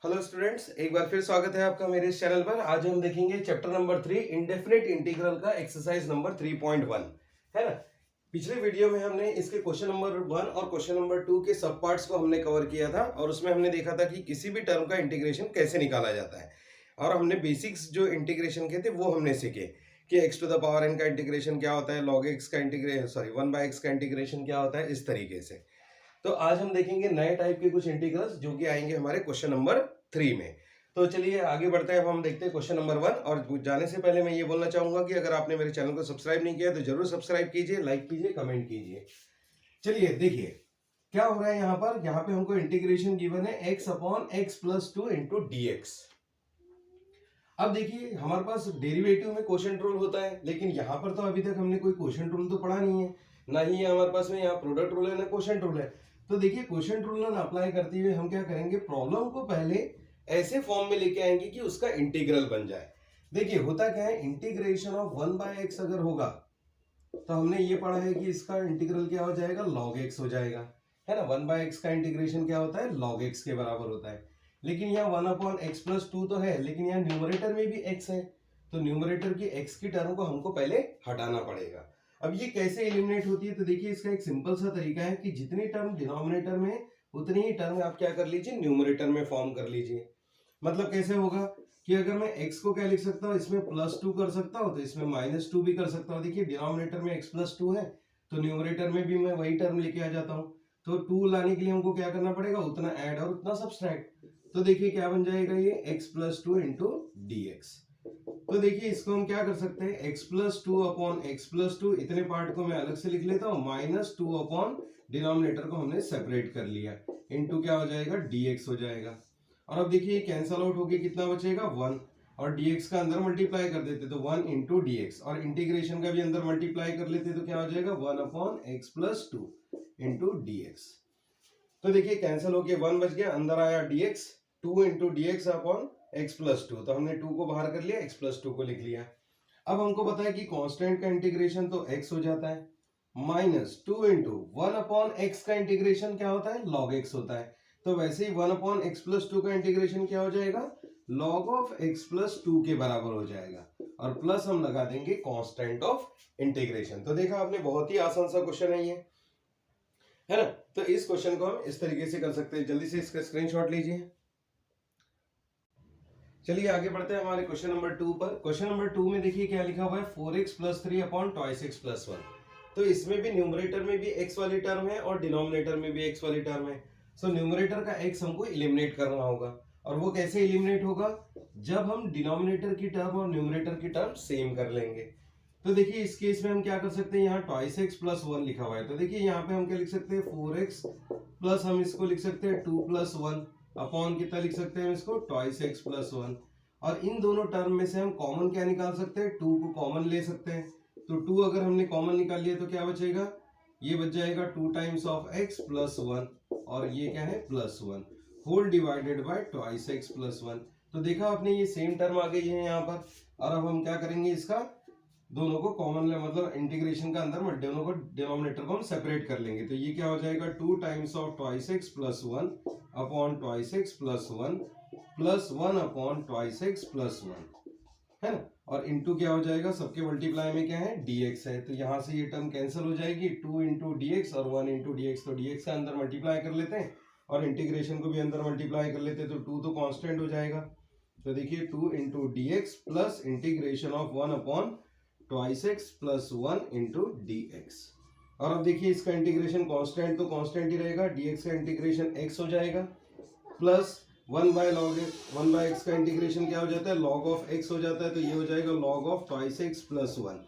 Hello students, एक बार फिर स्वागत है आपका मेरे इस चैनल पर। आज हम देखेंगे चैप्टर नंबर 3 इंडेफिनिट इंटीग्रल का एक्सरसाइज नंबर 3.1 है ना। पिछले वीडियो में हमने इसके क्वेश्चन नंबर 1 और क्वेश्चन नंबर 2 के सब पार्ट्स को हमने कवर किया था और उसमें हमने देखा था कि किसी भी टर्म का इंटीग्रेशन कैसे निकाला जाता है और हमने बेसिक्स जो इंटीग्रेशन के थे वो हमने सीखे कि x to the power n का इंटीग्रेशन क्या होता है, log x का इंटीग्रेशन 1/x का इंटीग्रेशन क्या होता है, इस तरीके से। तो आज हम देखेंगे नए टाइप के कुछ इंटीग्रल्स जो कि आएंगे हमारे क्वेश्चन नंबर 3 में। तो चलिए आगे बढ़ते हैं। अब हम देखते हैं क्वेश्चन नंबर 1। और जाने से पहले मैं ये बोलना चाहूंगा कि अगर आपने मेरे चैनल को सब्सक्राइब नहीं किया तो जरूर सब्सक्राइब कीजिए, लाइक कीजिए, कमेंट कीजिए। चलिए देखिए क्या हो रहा है यहाँ पर। यहाँ पे हमको इंटीग्रेशन गिवन है x upon x plus two into D x. अब देखिए हमारे पास डेरिवेटिव में क्वोशंट रूल होता है, लेकिन यहाँ पर तो अभी तक हमने कोई क्वोशंट रूल तो पढ़ा नहीं है, ना ही है हमारे पास में यहाँ प्रोडक्ट रूल है ना क्वोशंट रूल है। तो देखिए क्वोशंट रूल ना अप्लाई करते हुए हम क्या करेंगे, प्रॉब्लम को पहले ऐसे फॉर्म में लेके आएंगे कि उसका इंटीग्रल बन जाए। देखिए होता क्या है, इंटीग्रेशन ऑफ 1/x अगर होगा तो हमने ये पढ़ा है कि इसका इंटीग्रल क्या हो जाएगा, log x हो जाएगा, है ना। 1/x का इंटीग्रेशन क्या होता है, log x के बराबर होता है। लेकिन यहाँ 1/x प्लस टू तो है, लेकिन यहाँ न्यूमरेटर में भी x है, तो न्यूमरेटर की x की टर्म को हमको पहले हटाना पड़ेगा। अब ये कैसे एलिमिनेट होती है, तो देखिए इसका एक सिंपल सा तरीका है कि जितनी टर्म डिनोमिनेटर में उतनी ही टर्म आप क्या कर लीजिए, न्यूमरेटर में फॉर्म कर लीजिए। मतलब कैसे होगा कि अगर मैं x को क्या लिख सकता हूँ, इसमें +2 कर सकता हूँ तो इसमें -2 भी कर सकता हूँ। देखिए डिनोमिनेटर में x प्लस टू है तो न्यूमरेटर में भी मैं वही टर्म लेके आ जाता हूँ। तो 2 लाने के लिए हमको क्या करना पड़ेगा, उतना ऐड और उतना सब्सट्रैक्ट। तो देखिए क्या बन जाएगा, ये x plus two into D x. तो देखिए इसको हम क्या कर सकते हैं, x plus two upon x plus two, इतने पार्ट को मैं अलग से लिख लेता हूँ, -2 अपॉन डिनोमिनेटर को हमने सेपरेट कर लिया, इंटू क्या हो जाएगा, dx हो जाएगा। और अब देखिए कैंसल आउट होके कितना बचेगा, 1, और dx का अंदर मल्टीप्लाई कर देते तो 1 इंटू डी एक्स, और इंटीग्रेशन का भी अंदर मल्टीप्लाई कर लेते तो क्या हो जाएगा, 1 upon x plus two into D x. तो देखिए कैंसिल होके 1 बच गया, अंदर आया dx, 2 into D x upon x plus two, तो हमने 2 को बाहर कर लिया, एक्स प्लस टू को लिख लिया। अब हमको पता है कि कांस्टेंट का इंटीग्रेशन तो x हो जाता है, -2 इंटू 1 अपॉन एक्स का इंटीग्रेशन क्या होता है, log x होता है। तो वैसे ही 1 अपॉन एक्स प्लस टू का इंटीग्रेशन क्या हो जाएगा, log of x plus two के बराबर हो जाएगा, और प्लस हम लगा देंगे कांस्टेंट ऑफ इंटीग्रेशन। तो देखा आपने, बहुत ही आसान सा क्वेश्चन है ये, है ना। तो इस क्वेश्चन को हम इस तरीके से कर सकते हैं। जल्दी से इसका स्क्रीनशॉट लीजिए। चलिए आगे बढ़ते हैं हमारे क्वेश्चन नंबर 2 पर। क्वेश्चन नंबर 2 में देखिए क्या लिखा हुआ है, 4x plus three upon twice x plus one. तो इसमें भी न्यूमरेटर में भी x वाली टर्म है और डिनोमिनेटर में भी x वाली टर्म है। सो न्यूमरेटर का x हमको एलिमिनेट करना होगा, और वो कैसे एलिमिनेट होगा, जब हम डिनोमिनेटर की टर्म और न्यूमरेटर की टर्म सेम कर लेंगे। तो देखिए इस केस में हम क्या कर सकते हैं, यहाँ ट्वाइस एक्स प्लस वन लिखा हुआ है, तो देखिए यहाँ पे हम क्या लिख सकते हैं, 4x प्लस हम इसको लिख सकते हैं 2 प्लस वन अपॉन कितना लिख सकते हैं इसको, ट्वाइस एक्स प्लस वन। और इन दोनों टर्म में से हम कॉमन क्या निकाल सकते हैं, 2 को कॉमन ले सकते हैं। तो 2 अगर हमने कॉमन निकाल लिया तो क्या बचेगा, ये बच जाएगा 2 times of x plus one, और ये क्या है plus one, whole divided by twice x plus one. तो देखा आपने, ये सेम टर्म आ गई है यहाँ पर। और अब हम क्या करेंगे, इसका दोनों को कॉमन ले, मतलब इंटीग्रेशन का अंदर दोनों को डिनोमिनेटर को हम सेपरेट कर लेंगे। तो ये क्या हो जाएगा, 2 times of twice x plus one upon twice x plus one plus 1 upon twice x plus one, है ना। और इंटू क्या हो जाएगा, सबके मल्टीप्लाई में क्या है, dx है, तो यहाँ से ये टर्म कैंसिल हो जाएगी, 2 इंटू डी एक्स और 1 इंटू डी एक्स। तो dx का अंदर मल्टीप्लाई कर लेते हैं और इंटीग्रेशन को भी अंदर मल्टीप्लाई कर लेते हैं, तो 2 तो कांस्टेंट हो जाएगा। तो देखिए 2 into D x plus integration of 1 upon twice x plus one into D x. और अब देखिए इसका इंटीग्रेशन कांस्टेंट तो कांस्टेंट ही रहेगा, dx का इंटीग्रेशन x हो जाएगा, प्लस 1/x का इंटीग्रेशन क्या हो जाता है, log ऑफ x हो जाता है, तो ये हो जाएगा log of twice x plus one.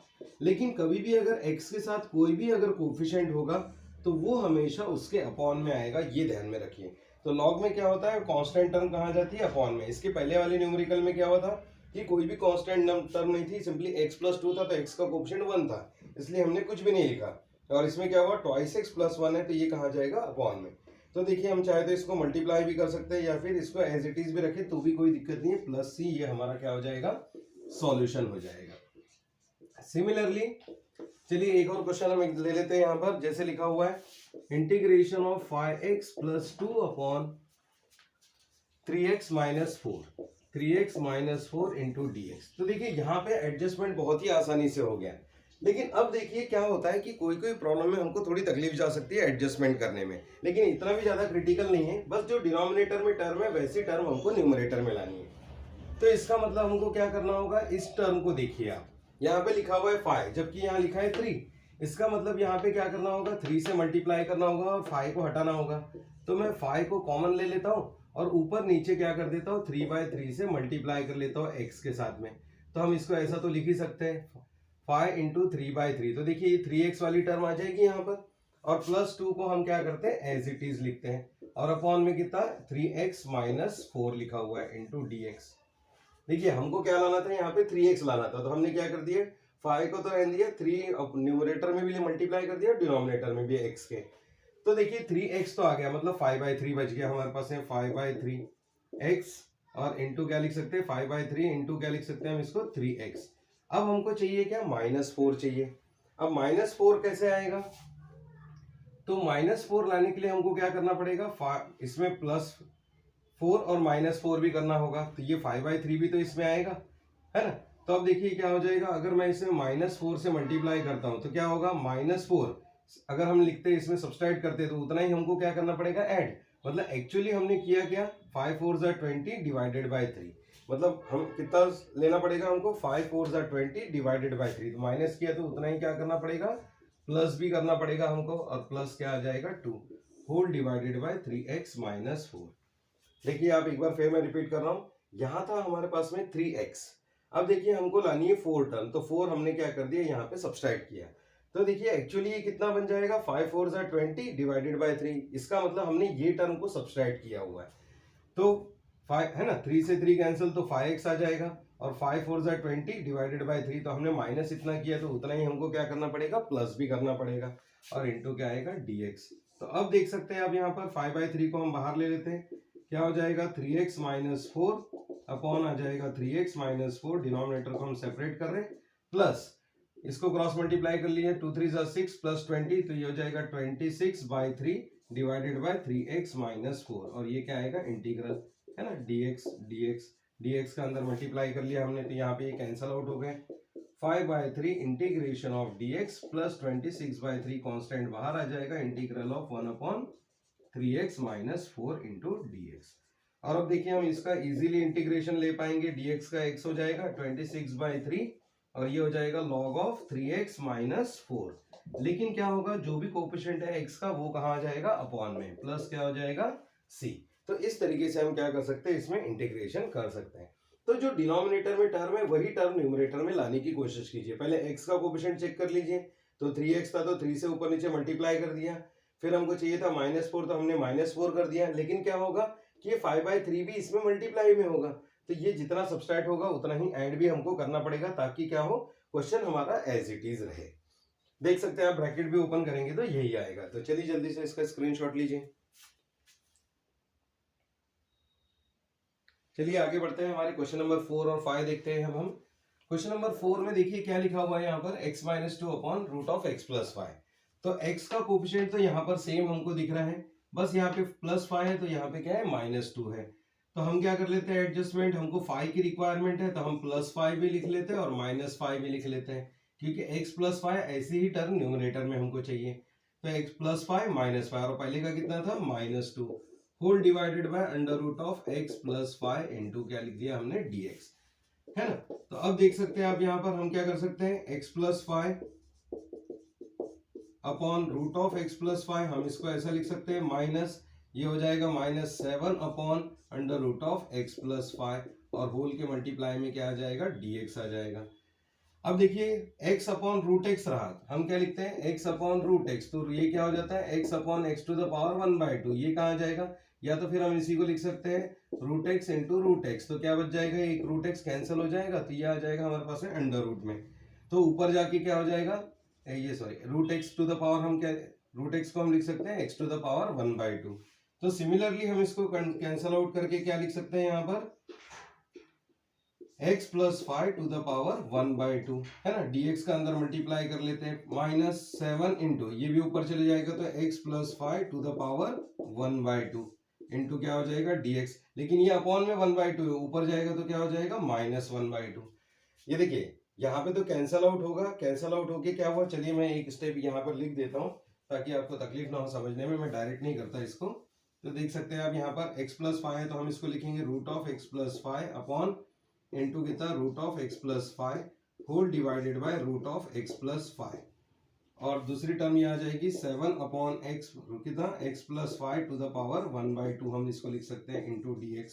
लेकिन कभी भी अगर x के साथ कोई भी अगर कोफिशिएंट होगा तो वो हमेशा उसके अपॉन में आएगा, ये ध्यान में रखिए। तो log में क्या होता है, कांस्टेंट टर्म कहाँ जाती है, अपॉन में। इसके पहले वाले न्यूमेरिकल में क्या हुआ था कि कोई भी कांस्टेंट टर्म नहीं थी, सिंपली x प्लस टू था तो x का कोफिशिएंट 1 था, इसलिए हमने कुछ भी नहीं लिखा। और इसमें क्या हुआ, ट्वाइस एक्स प्लस वन है, तो ये कहाँ जाएगा, अपॉन में। तो देखिए हम चाहे तो इसको मल्टीप्लाई भी कर सकते हैं या फिर इसको एज इट इज भी रखें तो भी कोई दिक्कत नहीं है, प्लस सी, ये हमारा क्या हो जाएगा, सॉल्यूशन हो जाएगा। सिमिलरली चलिए एक और क्वेश्चन हम ले लेते हैं यहाँ पर। जैसे लिखा हुआ है integration of 5x plus two upon 3x minus 4 into D x. तो देखिए यहाँ पे एडजस्टमेंट बहुत ही आसानी से हो गया। लेकिन अब देखिए क्या होता है कि कोई कोई प्रॉब्लम में हमको थोड़ी तकलीफ जा सकती है एडजस्टमेंट करने में, लेकिन इतना भी ज्यादा क्रिटिकल नहीं है। बस जो डिनोमिनेटर में टर्म है वैसी टर्म हमको न्यूमरेटर में लानी है। तो इसका मतलब हमको क्या करना होगा, इस टर्म को देखिए आप, यहाँ पे लिखा हुआ है 5 जबकि यहाँ लिखा है 3। इसका मतलब यहाँ पे क्या करना होगा, 3 से मल्टीप्लाई करना होगा और 5 को हटाना होगा। तो मैं 5 को कॉमन ले लेता हूँ और ऊपर नीचे क्या कर देता हूँ, 3/3 से मल्टीप्लाई कर लेता हूँ x के साथ में। तो हम इसको ऐसा तो लिख ही सकते हैं 5 इंटू 3/3। तो देखिए ये 3x वाली टर्म आ जाएगी यहाँ पर, और +2 को हम क्या करते हैं, एज इट इज लिखते हैं, और अपॉन में कितना 3x माइनस 4 लिखा हुआ है इंटू dx। देखिए हमको क्या लाना था, यहाँ पे 3x लाना था, तो हमने क्या कर दिया, 5 को तो रहने दिया, 3 न्यूमरेटर में भी मल्टीप्लाई कर दिया, डिनोमिनेटर में भी x के। तो देखिए 3x तो आ गया, मतलब 5/3 बच गया हमारे पास है 5/3 x, और इंटू क्या लिख सकते हैं, 5/3 इंटू क्या लिख सकते हैं हम इसको 3x। अब हमको चाहिए क्या, -4 चाहिए। अब -4 कैसे आएगा, तो -4 लाने के लिए हमको क्या करना पड़ेगा, इसमें +4 और -4 भी करना होगा। तो ये 5/3 भी तो इसमें आएगा, है ना। तो अब देखिए क्या हो जाएगा, अगर मैं इसे -4 से मल्टीप्लाई करता हूं तो क्या होगा, -4 अगर हम लिखते इसमें सब्सट्रैक्ट करते तो उतना ही हमको क्या करना पड़ेगा, ऐड। मतलब एक्चुअली हमने किया क्या, 5 4 20 डिवाइडेड बाई 3। मतलब हम कितना लेना पड़ेगा हमको, 5 4 20 डिवाइडेड बाई 3। तो माइनस किया तो उतना ही क्या करना पड़ेगा, प्लस भी करना पड़ेगा हमको, और प्लस क्या आ जाएगा 2 whole divided by 3x minus 4। देखिए आप एक बार फिर मैं रिपीट कर रहा हूं, यहां था हमारे पास में 3x। अब देखिए हमको लानी है 4 टर्म, तो 4 हमने क्या कर दिया, यहाँ पे सब्सट्रैक्ट किया। तो देखिए एक्चुअली ये कितना बन जाएगा, 5 4 20 डिवाइडेड बाय 3। इसका मतलब हमने ये टर्म को सब्सट्रैक्ट किया हुआ है। तो 5 है ना, 3 से 3 कैंसिल, तो 5x आ जाएगा, और 5 4 20 डिवाइडेड बाय 3। तो हमने माइनस इतना किया तो उतना ही हमको क्या करना पड़ेगा, प्लस भी करना पड़ेगा, और इंटू क्या आएगा dx। तो अब देख सकते हैं, अब यहाँ पर 5/3 को हम बाहर ले लेते हैं, क्या हो जाएगा 3x माइनस 4 अपॉन आ जाएगा 3x माइनस 4, डिनोमिनेटर को हम सेपरेट कर रहे हैं, प्लस इसको क्रॉस मल्टीप्लाई कर लिए, 2 3 6 प्लस 20, तो ये हो जाएगा 26/3 डिवाइडेड बाय 3x माइनस 4, और ये क्या आएगा, इंटीग्रल है ना, dx का अंदर मल्टीप्लाई कर लिया हमने, तो यहाँ पे ये कैंसल आउट हो गए। 5/3 integration of dx plus 26/3 constant बाहर आ जाएगा, integral of 1/3x minus 4 into dx। और अब देखिए हम इसका इजीली इंटीग्रेशन ले पाएंगे, dx का x हो जाएगा 26/3, और ये हो जाएगा log ऑफ 3x माइनस 4। लेकिन क्या होगा, जो भी कोएफिशिएंट है x का वो कहाँ आ जाएगा, अपॉन में, प्लस क्या हो जाएगा c। तो इस तरीके से हम क्या कर सकते हैं, इसमें इंटीग्रेशन कर सकते हैं। तो जो डिनोमिनेटर में टर्म है वही टर्म न्यूमरेटर में लाने की कोशिश कीजिए। पहले x का कोएफिशिएंट चेक कर लीजिए, तो 3x था तो 3 से ऊपर नीचे मल्टीप्लाई कर दिया, फिर हमको चाहिए था -4 तो हमने -4 कर दिया। लेकिन क्या होगा कि ये 5/3 भी इसमें मल्टीप्लाई में होगा, तो ये जितना सब्सट्रैक्ट होगा उतना ही ऐड भी हमको करना पड़ेगा, ताकि क्या हो, क्वेश्चन हमारा एज इट इज रहे। देख सकते हैं आप, ब्रैकेट भी ओपन करेंगे तो यही आएगा। तो चलिए जल्दी से इसका स्क्रीनशॉट लीजिए। चलिए आगे बढ़ते हैं, हमारे क्वेश्चन नंबर 4 और 5 देखते हैं हम। क्वेश्चन नंबर 4 में देखिए क्या लिखा हुआ है यहाँ पर, x minus 2 upon root of x plus 5। तो x का कोएफिशिएंट तो यहाँ पर सेम हमको दिख रहा है, बस यहाँ पे +5 है तो यहाँ पे क्या है, -2 है। तो हम क्या कर लेते हैं एडजस्टमेंट, हमको 5 की रिक्वायरमेंट है तो हम +5 भी लिख लेते हैं और -5 भी लिख लेते हैं, क्योंकि x + 5 ऐसी ही टर्म न्यूमरेटर में हमको चाहिए। तो x + 5 -5, और पहले का कितना था, -2 whole divided by under root of x + 5 into क्या लिख दिया हमने, dx, है ना। तो अब देख सकते हैं आप, यहाँ पर हम क्या कर सकते हैं, x + 5 upon root of x + 5, हम इसको ऐसा लिख सकते हैं, माइनस ये हो जाएगा -7 upon under root of x + 5, और होल के मल्टीप्लाई में क्या आ जाएगा, dx आ जाएगा। अब देखिए x अपॉन रूट एक्स रहा, हम क्या लिखते हैं, x अपॉन रूट एक्स, तो ये क्या हो जाता है, x upon x to the power 1/2, ये कहाँ जाएगा, या तो फिर हम इसी को लिख सकते हैं root x into root x. तो क्या बच जाएगा, एक रूट एक्स कैंसिल हो जाएगा, तो ये आ जाएगा हमारे पास में अंडर रूट में। तो ऊपर जाके क्या हो जाएगा, ये sorry root x to the power, हम क्या रूट एक्स को हम लिख सकते हैं x टू द पावर 1/2। तो सिमिलरली हम इसको कैंसिल आउट करके क्या लिख सकते हैं यहाँ पर, x + 5 टू द पावर 1/2, है ना। dx का अंदर मल्टीप्लाई कर लेते हैं, -7 इंटू ये भी ऊपर चले जाएगा, तो x + 5 to the power 1/2, into क्या हो जाएगा dx, लेकिन ये अपॉन में 1/2 है, ऊपर जाएगा तो क्या हो जाएगा -1/2। ये देखिए यहाँ पे तो कैंसल आउट होगा, कैंसल आउट होके क्या हुआ, चलिए मैं एक स्टेप यहाँ पर लिख देता हूँ ताकि आपको तकलीफ ना हो समझने में, मैं डायरेक्ट नहीं करता इसको। तो देख सकते हैं आप यहाँ पर x+5 है तो हम इसको लिखेंगे √(x+5) अपॉन इंटू कितना √(x+5) whole divided bye √(x+5), और दूसरी टर्म ये आ जाएगी 7/x कितना x+5 टू द पावर 1/2, हम इसको लिख सकते हैं इंटू dx।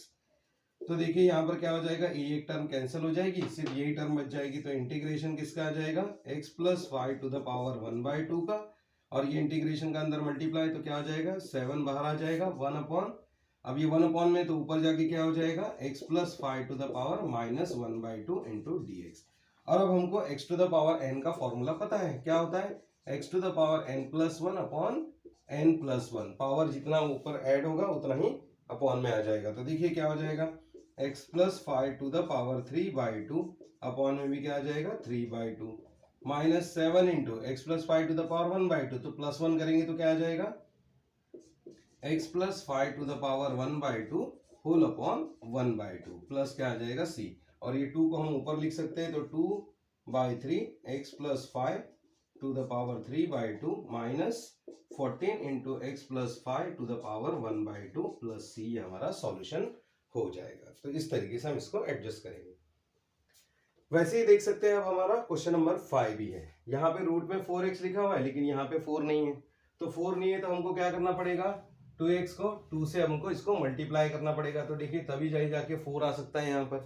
तो देखिए यहाँ पर क्या हो जाएगा, ये एक टर्म कैंसिल हो जाएगी, सिर्फ यही टर्म बच जाएगी, तो इंटीग्रेशन किसका आ जाएगा x+5 टू द पावर 1/2 का, और ये इंटीग्रेशन का अंदर मल्टीप्लाई तो क्या आ जाएगा 7 बाहर आ जाएगा 1/, अब ये 1/, में तो ऊपर जाके क्या हो जाएगा x+5 to the power -1/2 into dx। और अब हमको x to the power n का फॉर्मूला पता है, क्या होता है x to the power n+1 upon n+1, power जितना ऊपर ऐड होगा उतना ही अपॉन में आ जाएगा। तो देखिए क्या हो जाएगा x+5 to the power 3/2 upon में भी क्या आ जाएगा 3/2 -7 into x+5 to the power 1/2, तो +1 करेंगे तो क्या आ जाएगा x+5 to the power 1/2 whole upon 1/2 plus क्या आ जाएगा c, और ये 2 को हम ऊपर लिख सकते हैं तो 2/3 x+5 to the power 3/2 -14 into x+5 to the power 1/2 plus c, हमारा सॉल्यूशन हो जाएगा। तो इस तरीके से हम इसको एडजस्ट करेंगे। वैसे ही देख सकते हैं अब हमारा क्वेश्चन नंबर 5 भी है, यहाँ पे रूट में 4x लिखा हुआ है लेकिन यहाँ पे 4 नहीं है, तो 4 नहीं है तो हमको क्या करना पड़ेगा 2x को 2 से हमको इसको मल्टीप्लाई करना पड़ेगा, तो देखिए तभी जाके 4 आ सकता है यहाँ पर।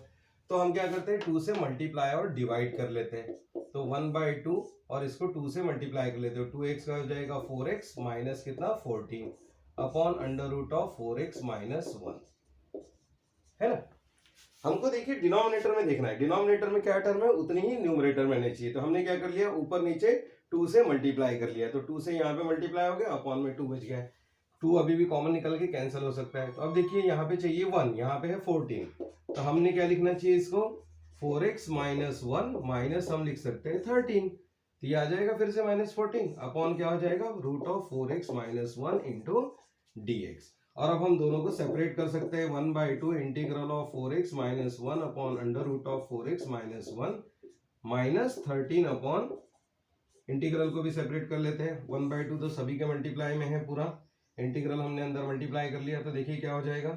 तो हम क्या करते हैं 2 से मल्टीप्लाई और डिवाइड कर लेते हैं, तो 1/2 और इसको 2 से मल्टीप्लाई कर लेते हो, 2x का हो जाएगा 4x माइनस कितना 14 अपॉन √4x - 1, है ना। हमको देखिए डिनोमिनेटर में देखना है, डिनोमिनेटर में क्या टर्म है उतनी ही न्यूमरेटर में रहनी चाहिए, तो हमने क्या कर लिया ऊपर नीचे 2 से मल्टीप्लाई कर लिया, तो 2 से यहाँ पे मल्टीप्लाई हो गया अपॉन में 2 बच गया है, 2 अभी भी कॉमन निकल के कैंसिल हो सकता है। तो अब देखिए यहाँ पे चाहिए 1, यहाँ पे है 14, तो हमने क्या लिखना चाहिए इसको 4x - 1 माइनस हम लिख सकते हैं 13, तो ये आ जाएगा फिर से -14 अपॉन क्या हो जाएगा √4x - 1 इंटू dx। और अब हम दोनों को सेपरेट कर सकते हैं, 1/2 integral of 4x - 1 upon √4x - 1 -13 upon integral को भी सेपरेट कर लेते हैं, 1/2 तो सभी के मल्टीप्लाई में है, पूरा इंटीग्रल हमने अंदर मल्टीप्लाई कर लिया, तो देखिए क्या हो जाएगा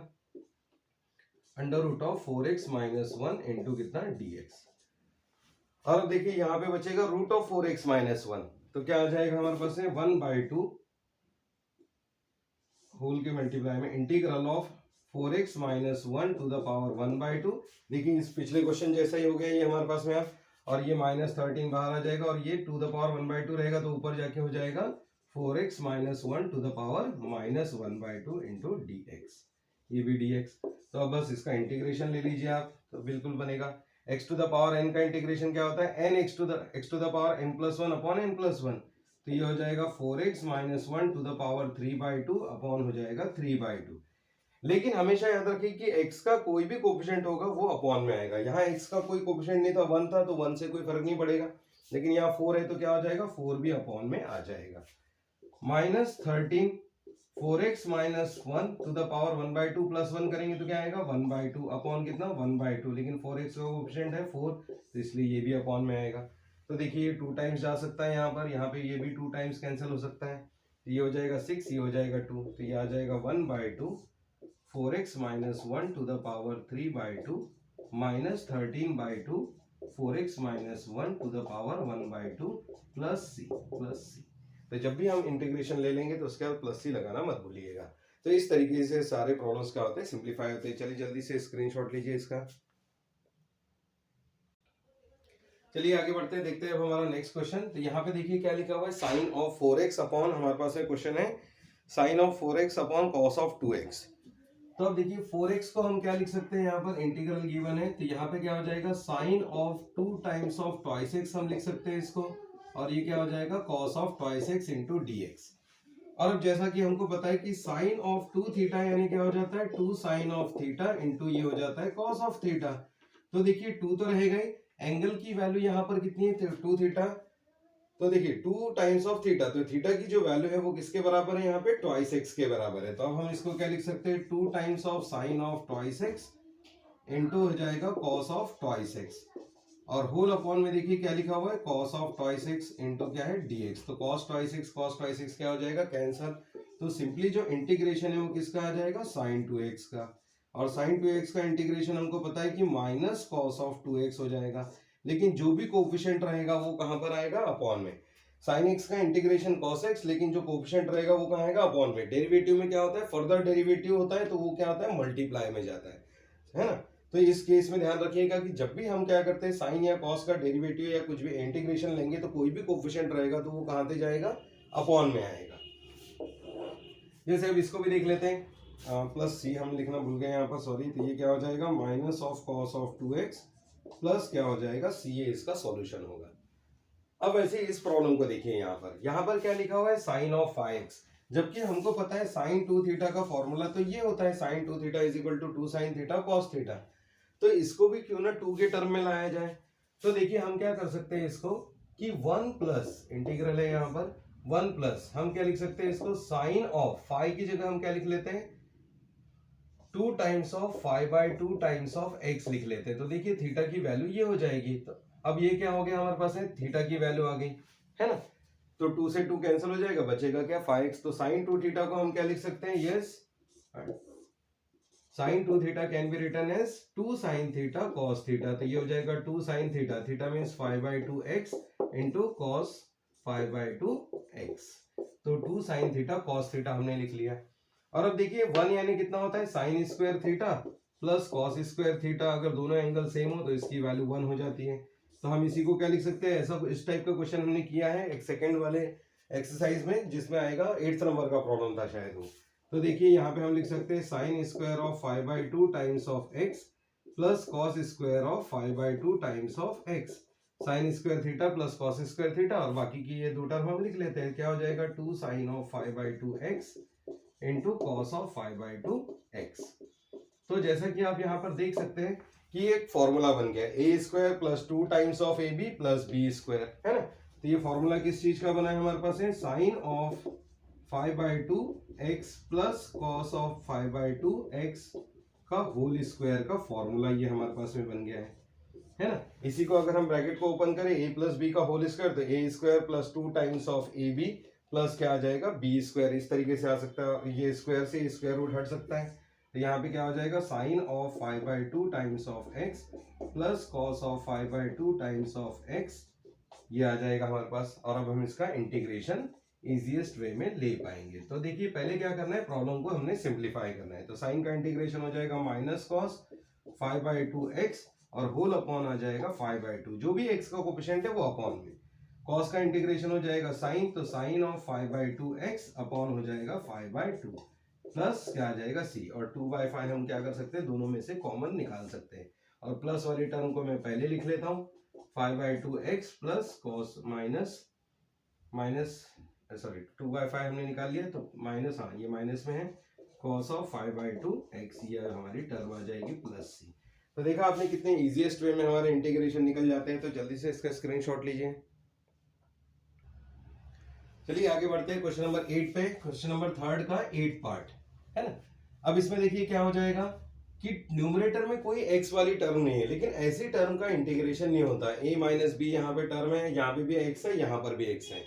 √4x - 1 इंटू कितना dx। और अब देखिए यहाँ पे बचेगा √4x - 1, तो क्या आ जाएगा हमारे पास है 1/2 होल के मल्टीप्लाई में integral of 4x - 1 to the power 1/2। देखिए इस पिछले क्वेश्चन जैसा ही हो गया ये हमारे पास में आप, और ये -13 बाहर आ जाएगा और ये टू द पावर 1/2 रहेगा, तो ऊपर जाके हो जाएगा 4x - 1 to the power -1/2 into dx, ये भी dx। तो अब बस इसका इंटीग्रेशन ले लीजिए आप, तो बिल्कुल बनेगा x to the power n का इंटीग्रेशन क्या होता है n x to the power n+1 upon n+1, तो ये हो जाएगा 4x - 1 to the power 3/2 upon हो जाएगा 3/2। लेकिन हमेशा याद रखिए कि x का कोई भी कोफिशिएंट होगा वो अपॉन में आएगा, यहाँ x का कोई कोफिशिएंट नहीं था 1 था, तो 1 से कोई फर्क नहीं पड़ेगा, लेकिन यहाँ 4 है तो क्या हो जाएगा 4 भी अपॉन में आ जाएगा। -13 4x - 1 to the power 1/2 plus 1 करेंगे तो क्या आएगा 1/2 अपॉन कितना 1/2, लेकिन 4x का कोफिशिएंट है 4, तो इसलिए ये भी अपॉन में आएगा। तो देखिए ये 2 टाइम्स जा सकता है यहाँ पे ये भी 2 टाइम्स कैंसिल हो सकता है, तो ये हो जाएगा 6, ये हो जाएगा 2, तो ये आ जाएगा 1/2 4x - 1 to the power 3/2 -13/2 4x - 1 to the power 1/2 plus c। तो जब भी हम इंटीग्रेशन ले लेंगे तो उसके बाद प्लस सी लगाना मत भूलिएगा। तो इस तरीके से सारे प्रॉब्लम्स क्या होते हैं सिंप्लीफाई होते हैं। चलिए जल्दी से स्क्रीनशॉट लीजिए इसका। चलिए आगे बढ़ते हैं, देखते हैं अब हमारा नेक्स्ट क्वेश्चन। तो यहाँ पे देखिए क्या लिखा हुआ है, साइन ऑफ 4x अपॉन, हमारे पास में क्वेश्चन है sine of 4x upon cos of 2x। तो अब देखिए 4x को हम क्या लिख सकते हैं, यहाँ पर इंटीग्रल गिवन है, तो यहाँ पे क्या हो जाएगा sine of 2 times of twice x हम लिख सकते हैं इसको, और ये क्या हो जाएगा cos of twice x into dx। और अब जैसा कि हमको पता है कि साइन ऑफ 2 थीटा यानी क्या हो जाता है 2 साइन ऑफ थीटा इंटू ये हो जाता है कॉस ऑफ थीटा। तो देखिए 2 तो रहेगा ही, एंगल की वैल्यू यहाँ पर कितनी है 2 थीटा, तो देखिए 2 टाइम्स ऑफ थीटा, तो थीटा की जो वैल्यू है वो किसके बराबर है यहाँ पे, ट्वाइस एक्स के बराबर है। तो अब हम इसको क्या लिख सकते हैं, 2 times of sine of twice x into हो जाएगा कॉस ऑफ ट्वाइस एक्स, और होल अपॉन में देखिए क्या लिखा हुआ है, cos of twice x into क्या है dx। तो कॉस ट्वाइस एक्स क्या हो जाएगा, कैंसल। तो सिंपली जो इंटीग्रेशन है वो किसका आ जाएगा, साइन 2x का, और साइन 2x का इंटीग्रेशन हमको पता है कि माइनस कॉस ऑफ 2x हो जाएगा, लेकिन जो भी कोफिशिएंट रहेगा वो कहां पर आएगा, अपॉन में। साइन एक्स का इंटीग्रेशन कॉस एक्स, लेकिन जो कोफिशिएंट रहेगा वो कहां आएगा, अपॉन में। डेरिवेटिव में क्या होता है, फर्दर डेरिवेटिव होता है तो वो क्या होता है, मल्टीप्लाई में जाता है ना। तो इस केस में ध्यान रखिएगा कि जब भी हम क्या करते हैं, साइन या कॉस का डेरिवेटिव या कुछ भी इंटीग्रेशन लेंगे तो कोई भी कोफिशिएंट रहेगा तो वो कहां पे जाएगा, अपॉन में आएगा। जैसे अब इसको भी देख लेते हैं, प्लस सी हम लिखना भूल गए यहाँ पर, सॉरी। तो ये क्या हो जाएगा, minus of cos of 2x plus क्या हो जाएगा, सी, ये इसका सॉल्यूशन होगा। अब ऐसे इस प्रॉब्लम को देखिए, यहाँ पर क्या लिखा हुआ है, साइन ऑफ 5x, जबकि हमको पता है साइन 2 थीटा का फॉर्मूला तो ये होता है, sine 2 theta is equal to 2 sine theta cos theta. तो इसको भी क्यों ना 2 के टर्म में लाया जाए। तो देखिए हम क्या कर सकते हैं इसको, कि 1 प्लस इंटीग्रल है यहाँ पर, 1 प्लस हम क्या लिख सकते हैं इसको, साइन ऑफ 5 की जगह हम क्या लिख लेते हैं, 2 times of 5/2 times of x लिख लेते हैं। तो देखिए थीटा की वैल्यू ये हो जाएगी। तो अब ये क्या हो गया हमारे पास है, थीटा की वैल्यू आ गई है ना। तो 2 से 2 कैंसिल हो जाएगा, बचेगा क्या, 5x। तो साइन 2 थीटा को हम क्या लिख सकते हैं, yes, sine 2 theta can be written as 2 sine theta cos theta. तो ये हो जाएगा 2 sine theta, theta means 5/2x into cos 5/2x। तो 2 साइन थीटा कॉस थीटा हमने लिख लिया। और अब देखिए 1 यानी कितना होता है, sine square theta plus cos square theta, अगर दोनों एंगल सेम हो तो इसकी वैल्यू 1 हो जाती है। तो हम इसी को क्या लिख सकते हैं, ऐसा इस टाइप का क्वेश्चन हमने किया है एक सेकंड वाले एक्सरसाइज में, जिसमें आएगा 8th नंबर का प्रॉब्लम था शायद वो। तो देखिए यहाँ पे हम लिख सकते हैं sine square of 5/2 times of x plus cos square of 5/2 times of x, sine square theta plus cos square theta, और बाकी की ये दो टर्म हम लिख लेते हैं। क्या हो जाएगा, 2 sine of 5/2x into cos of 5/2x। तो जैसा कि आप यहाँ पर देख सकते हैं कि एक फॉर्मूला बन गया, A square plus 2 times of ab plus B square, है ना। तो ये फॉर्मूला किस चीज का बना है हमारे पास है, sine of 5/2x plus cos of 5/2x का होल स्क्वायर का फॉर्मूला ये हमारे पास में बन गया है ना। इसी को अगर हम ब्रैकेट को ओपन करें, a प्लस बी का होल स्क्वायर, तो a square plus 2 times of ab plus क्या आ जाएगा, बी स्क्वायर। इस तरीके से आ सकता है, ये स्क्वायर से स्क्वायर रूट हट सकता है। तो यहाँ पे क्या हो जाएगा, sine of 5/2 times of x plus cos of 5/2 times of x, ये आ जाएगा हमारे पास। और अब हम इसका इंटीग्रेशन इजीएस्ट वे में ले पाएंगे। तो देखिए पहले क्या करना है, प्रॉब्लम को हमने सिंप्लीफाई करना है। तो साइन का इंटीग्रेशन हो जाएगा माइनस कॉस 5/2x और होल अपॉन आ जाएगा 5/2, जो भी x का कोफिशिएंट है वो अपॉन में। कॉस का इंटीग्रेशन हो जाएगा साइन, तो साइन ऑफ 5/2x अपॉन हो जाएगा 5/2 प्लस क्या आ जाएगा c, और 2/5 हम क्या कर सकते हैं, दोनों में से कॉमन निकाल सकते हैं। और प्लस वाली टर्म को मैं पहले लिख लेता हूँ, 5/2x plus cos minus sorry 2/5 हमने निकाल लिया, तो माइनस, हाँ ये माइनस में है, कॉस ऑफ 5/2x, ये हमारी टर्म आ जाएगी प्लस c। तो देखा आपने कितने इजीएस्ट वे में हमारे इंटीग्रेशन निकल जाते हैं। तो जल्दी से इसका स्क्रीनशॉट लीजिए। चलिए आगे बढ़ते हैं क्वेश्चन नंबर 8 पे, क्वेश्चन नंबर 3 का 8 पार्ट है ना। अब इसमें देखिए क्या हो जाएगा कि न्यूमरेटर में कोई x वाली टर्म नहीं है, लेकिन ऐसी टर्म का इंटीग्रेशन नहीं होता। a माइनस बी यहाँ पे टर्म है, यहाँ पे भी x है, यहाँ पर भी x है।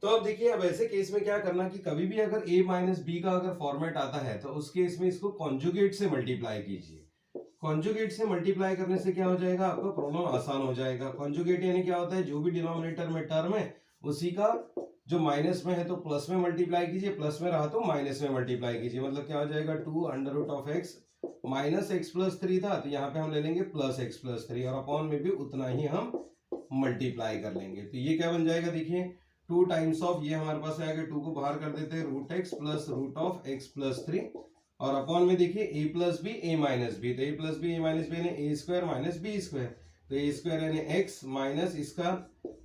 तो अब देखिए, अब ऐसे केस में क्या करना कि कभी भी अगर a माइनस बी का अगर फॉर्मेट आता है तो उस केस में इसको कॉन्जुगेट से मल्टीप्लाई कीजिए। कॉन्जुगेट से मल्टीप्लाई करने से क्या हो जाएगा, आपका प्रॉब्लम आसान हो जाएगा। कॉन्जुगेट यानी क्या होता है, जो भी डिनोमिनेटर में टर्म है उसी का जो माइनस में है तो प्लस में मल्टीप्लाई कीजिए, प्लस में रहा तो माइनस में मल्टीप्लाई कीजिए। मतलब क्या हो जाएगा, 2 under root of x minus x plus 3 था, तो यहाँ पे हम ले लेंगे प्लस x प्लस 3, और अपॉन में भी उतना ही हम मल्टीप्लाई कर लेंगे। तो ये क्या बन जाएगा, देखिए 2 टाइम्स ऑफ, ये हमारे पास आएगा, 2 को बाहर कर देते हैं, root x plus root of x plus 3, और अपॉन में देखिए a plus B a minus B, तो a plus B a minus B यानी a square minus B square, तो a स्क्वायर यानी x माइनस इसका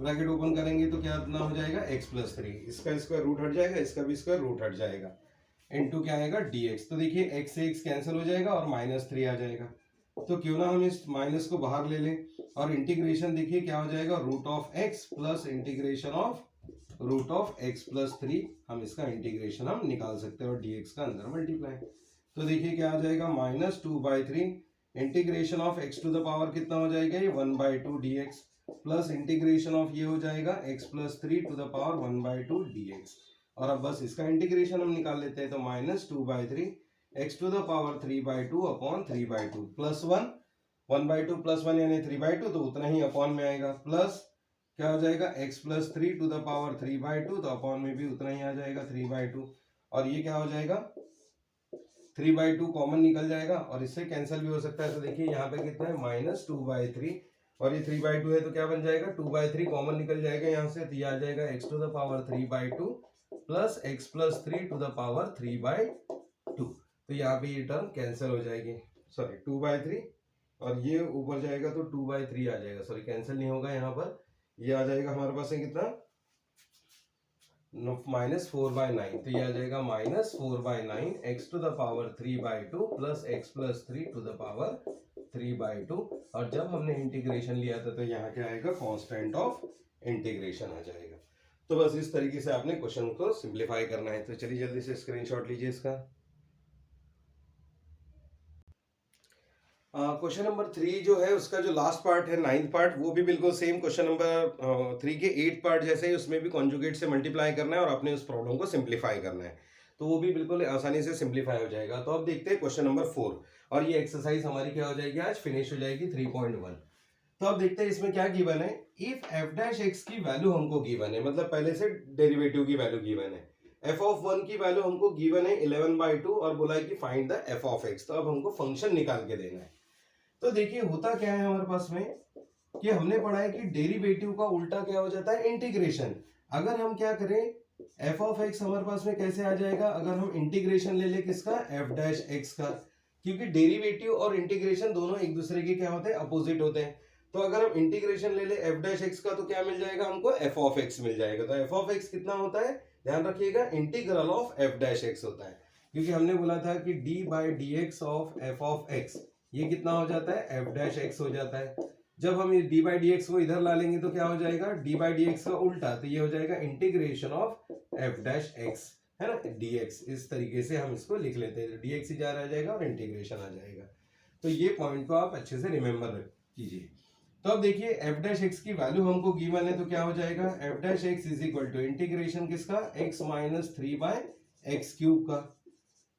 ब्रैकेट ओपन करेंगे तो क्या इतना हो जाएगा, x प्लस 3, इसका स्क्वायर रूट हट जाएगा, इसका भी स्क्वायर रूट हट जाएगा, इनटू क्या आएगा dx। तो देखिए x से x कैंसिल हो जाएगा और -3 आ जाएगा। तो क्यों ना हम इस माइनस को बाहर ले लें और इंटीग्रेशन देखिए क्या हो जाएगा, root of x plus integration of root of x plus 3, हम इसका इंटीग्रेशन हम निकाल सकते हैं और dx का अंदर मल्टीप्लाई। तो देखिए क्या आ जाएगा, -2/3 integration of x to the power कितना हो जाएगा, ये 1/2 dx प्लस इंटीग्रेशन ऑफ ये हो जाएगा x plus 3 to the power 1/2 dx। और अब बस इसका इंटीग्रेशन हम निकाल लेते हैं, तो -2/3 x to the power 3/2 upon 3/2 plus 1/2 plus 1 यानी 3/2, तो उतना ही अपॉन में आएगा, प्लस क्या हो जाएगा x plus 3 to the power 3/2, तो अपॉन में भी उतना ही आ जाएगा 3/2। और ये क्या हो जाएगा, 3/2 कॉमन निकल जाएगा और इससे कैंसिल भी हो सकता है। तो देखिए यहाँ पे कितना है, -2/3 और ये 3/2 है तो क्या बन जाएगा, 2/3 कॉमन निकल जाएगा यहाँ से, तो ये आ जाएगा x to the power 3/2 plus x plus 3 to the power 3/2। तो यहाँ पे ये टर्म कैंसिल हो जाएगी, सॉरी 2/3 और ये ऊपर जाएगा तो 2/3 आ जाएगा, सॉरी कैंसिल नहीं होगा यहाँ पर, ये आ जाएगा हमारे पास है कितना, -4/9। तो ये आ जाएगा -4/9 x to the power 3/2 plus x plus 3 to the power 3/2। और जब हमने इंटीग्रेशन लिया था तो यहाँ क्या आएगा, कांस्टेंट ऑफ इंटीग्रेशन आ जाएगा। तो बस इस तरीके से आपने क्वेश्चन को सिंप्लीफाई करना है। तो चलिए जल्दी से स्क्रीनशॉट लीजिए इसका। क्वेश्चन नंबर 3 जो है उसका जो लास्ट पार्ट है, 9th पार्ट, वो भी बिल्कुल सेम क्वेश्चन नंबर 3 के 8th पार्ट जैसे ही, उसमें भी कॉन्जुगेट से मल्टीप्लाई करना है और अपने उस प्रॉब्लम को सिंप्लीफाई करना है, तो वो भी बिल्कुल आसानी से सिंप्लीफाई हो जाएगा। तो अब देखते हैं क्वेश्चन नंबर 4 और ये एक्सरसाइज हमारी क्या हो जाएगी, आज फिनिश हो जाएगी 3.1। तो अब देखते हैं इसमें क्या गिवन है, इफ एफ डैश एक्स की वैल्यू हमको गिवन है, मतलब पहले से डेरिवेटिव की वैल्यू गिवन है, एफ ऑफ 1 की वैल्यू हमको गिवन है 11/2 और बोला है कि find the F of x. तो अब हमको फंक्शन निकाल के देना है। तो देखिए होता क्या है हमारे पास में, कि हमने पढ़ा है कि डेरिवेटिव का उल्टा क्या हो जाता है, इंटीग्रेशन। अगर हम क्या करें, एफ ऑफ एक्स हमारे पास में कैसे आ जाएगा, अगर हम इंटीग्रेशन ले ले किसका, एफ डैश एक्स का, क्योंकि डेरिवेटिव और इंटीग्रेशन दोनों एक दूसरे के क्या होते हैं, अपोजिट होते हैं। तो अगर हम इंटीग्रेशन ले ले एफ डैश एक्स का, तो क्या मिल जाएगा हमको, एफ ऑफ एक्स मिल जाएगा। तो एफ ऑफ एक्स कितना होता है, ध्यान रखिएगा, integral of F dash x होता है, क्योंकि हमने बोला था कि D by D x of F of x, ये कितना हो जाता है, एफ डैश एक्स हो जाता है। जब हम ये डी बाई डी एक्स को इधर ला लेंगे तो क्या हो जाएगा, डी बाई डी एक्स का उल्टा, तो ये हो जाएगा integration of F dash x, है ना, dx। इस तरीके से हम इसको लिख लेते हैं, dx इधर आ जाएगा और इंटीग्रेशन आ जाएगा। तो ये पॉइंट को आप अच्छे से रिमेंबर कीजिए। तो अब देखिए एफ डैश एक्स की वैल्यू हमको गिवन है, तो क्या हो जाएगा, F dash x is equal to integration किसका, x माइनस 3/x³ का।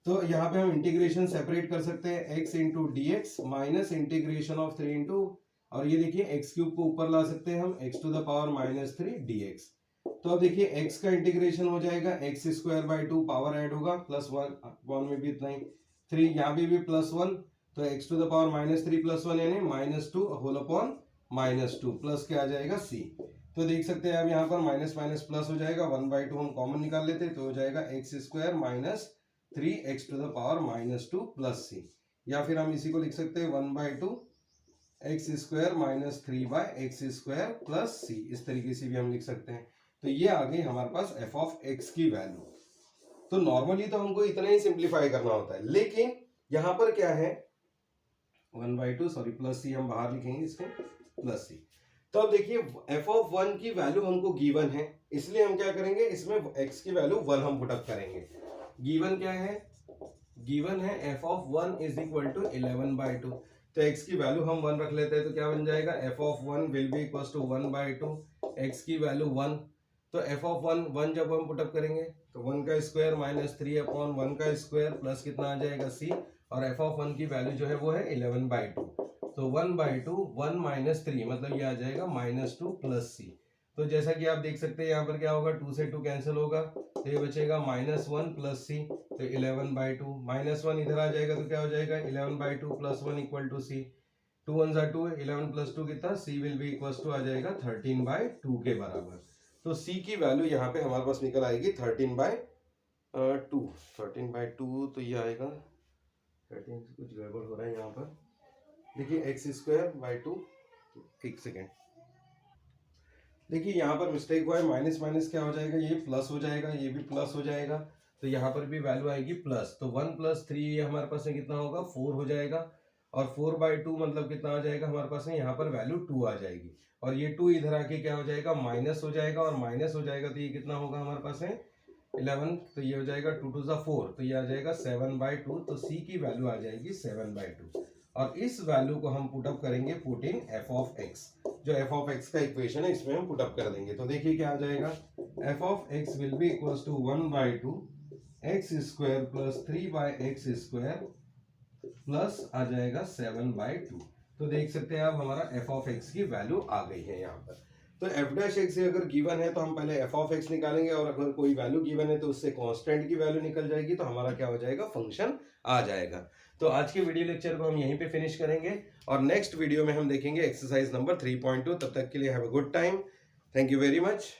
तो यहाँ पे हम इंटीग्रेशन सेपरेट कर सकते हैं, x into D x minus integration of 3 into, और ये देखिए x³ को ऊपर ला सकते हैं हम, x to the power -3 dx। तो अब देखिए x का इंटीग्रेशन हो जाएगा x²/2, पावर ऐड होगा, प्लस 1 में भी इतना ही, 3 यहाँ पे भी +1, तो x टू द पावर -3 + 1 यानी -2 होल अपॉन -2 प्लस क्या आ जाएगा c। तो देख सकते हैं अब यहाँ पर माइनस माइनस प्लस हो जाएगा, 1/2 हम कॉमन निकाल लेते हैं, तो हो जाएगा x² minus 3x to the power -2 plus c, या फिर हम इसी को लिख सकते हैं 1/2 x² minus 3/x² plus c, इस तरीके से भी हम लिख सकते हैं। तो ये आ गई हमारे पास एफ ऑफ एक्स की वैल्यू। तो नॉर्मली तो हमको इतना ही सिंप्लीफाई करना होता है, लेकिन यहाँ पर क्या है, 1/2 सॉरी प्लस सी हम बाहर लिखेंगे इसको, प्लस सी। तो अब देखिए एफ ऑफ 1 की वैल्यू हमको गिवन है, इसलिए हम क्या करेंगे, इसमें x की वैल्यू 1 हम पुटअप करेंगे। गिवन क्या है, गिवन है F of 1 is equal to 11/2, तो x की वैल्यू हम 1 रख लेते हैं, तो क्या बन जाएगा, F of 1 will be equal to 1/2, x की वैल्यू 1, तो एफ ऑफ 1 जब हम पुटअप करेंगे तो 1 का स्क्वायर माइनस 3 अपॉन 1 का स्क्वायर प्लस कितना आ जाएगा c, और एफ ऑफ 1 की वैल्यू जो है वो है 11/2, तो 1/2 1 माइनस 3 मतलब ये आ जाएगा -2 प्लस c। तो जैसा कि आप देख सकते हैं यहाँ पर क्या होगा, 2 से 2 कैंसिल होगा, तो ये बचेगा -1 प्लस c, तो 11/2 -1 इधर आ जाएगा, तो क्या हो जाएगा 11/2 प्लस 1 इक्वल टू c, 2 1 ज़ा 2, 11 प्लस 2 कितना, c will be equal to आ जाएगा 13/2 के बराबर। तो c की वैल्यू यहाँ पे हमारे पास निकल आएगी 13/2, 13/2, तो ये आएगा 13 से कुछ गड़बड़ हो रहा है यहाँ पर, देखिए x²/2, एक सेकेंड, देखिए यहाँ पर मिस्टेक हुआ है, माइनस माइनस क्या हो जाएगा, ये प्लस हो जाएगा, ये भी प्लस हो जाएगा, तो यहाँ पर भी वैल्यू आएगी प्लस, तो 1 + 3 ये हमारे पास में कितना होगा, 4 हो जाएगा, और 4/2 मतलब कितना आ जाएगा हमारे पास में, यहाँ पर वैल्यू 2 आ जाएगी, और ये 2 इधर आके क्या हो जाएगा, माइनस हो जाएगा, और माइनस हो जाएगा तो ये कितना होगा हमारे पास में 11, तो ये हो जाएगा 2 2 4, तो ये आ जाएगा 7/2, तो सी की वैल्यू आ जाएगी 7/2, और इस वैल्यू को हम पुट अप करेंगे, put in F of x, जो एफ ऑफ एक्स का इक्वेशन है इसमें हम पुट अप कर देंगे। तो देखिए क्या आ जाएगा, F of X will be equals to 1/2 X square plus 3/x² plus आ जाएगा 7/2। तो देख सकते हैं आप हमारा एफ ऑफ एक्स की वैल्यू आ गई है यहाँ पर। तो एफ डैश एक्स अगर गिवन है तो हम पहले एफ ऑफ एक्स निकालेंगे, और अगर कोई वैल्यू गिवन है तो उससे कांस्टेंट की वैल्यू निकल जाएगी, तो हमारा क्या हो जाएगा, फंक्शन आ जाएगा। तो आज के वीडियो लेक्चर को हम यहीं पे फिनिश करेंगे, और नेक्स्ट वीडियो में हम देखेंगे एक्सरसाइज नंबर 3.2। तब तक के लिए have a good time, thank you very much.